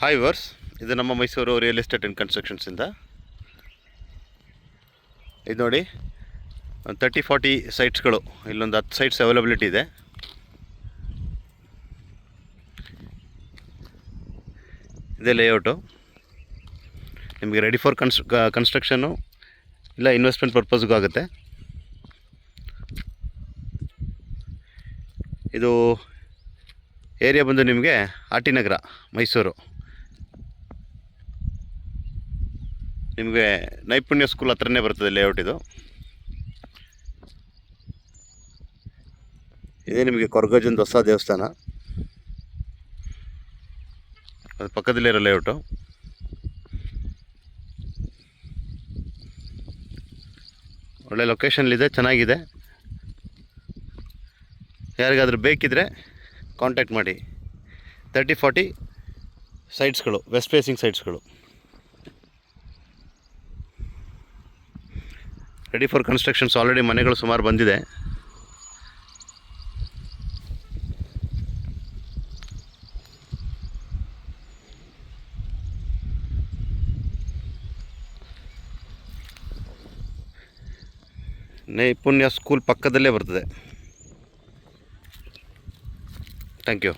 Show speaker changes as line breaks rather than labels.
Hi verse, ಇದು ನಮ್ಮ Mysuru real estate and ಕನ್ಸ್ಟ್ರಕ್ಷನ್ಸಿಂದ. ಇದು ನೋಡಿ, 30-40 ಸೈಟ್ಸ್ಗಳು, ಇಲ್ಲೊಂದು 10 ಸೈಟ್ಸ್ ಅವೈಲಬಿಲಿಟಿ ಇದೆ. ಇದೇ ಲೇಔಟು. ನಿಮಗೆ ರೆಡಿ ಫಾರ್ ಕನ್ಸ್ಟ್ರಕ್ಷನ್ನು ಇಲ್ಲ ಇನ್ವೆಸ್ಟ್ಮೆಂಟ್ ಪರ್ಪಸ್ಗೂ ಆಗುತ್ತೆ. ಇದು ಏರಿಯಾ ಬಂದು ನಿಮಗೆ ಆರ್ ಟಿ ನಗರ, ಮೈಸೂರು. ನಿಮಗೆ ನೈಪುಣ್ಯ ಸ್ಕೂಲ್ ಹತ್ರನೇ ಬರ್ತದೆ ಲೇಔಟ್ ಇದು. ಇದೇ ನಿಮಗೆ ಕೊರಗಜ್ಜನ ಹೊಸ ದೇವಸ್ಥಾನ, ಅದು ಪಕ್ಕದಲ್ಲಿರೋ ಲೇಔಟು. ಒಳ್ಳೆ ಲೊಕೇಶನ್ಲಿದೆ, ಚೆನ್ನಾಗಿದೆ. ಯಾರಿಗಾದ್ರೂ ಬೇಕಿದ್ದರೆ ಕಾಂಟ್ಯಾಕ್ಟ್ ಮಾಡಿ. 30-40 ಸೈಟ್ಸ್ಗಳು, ವೆಸ್ಟ್ ಫೇಸಿಂಗ್ ಸೈಟ್ಸ್ಗಳು, ರೆಡಿ ಫಾರ್ ಕನ್ಸ್ಟ್ರಕ್ಷನ್ಸ್. ಆಲ್ರೆಡಿ ಮನೆಗಳು ಸುಮಾರು ಬಂದಿದೆ. ನೈಪುಣ್ಯ ಸ್ಕೂಲ್ ಪಕ್ಕದಲ್ಲೇ ಬರ್ತದೆ. Thank you.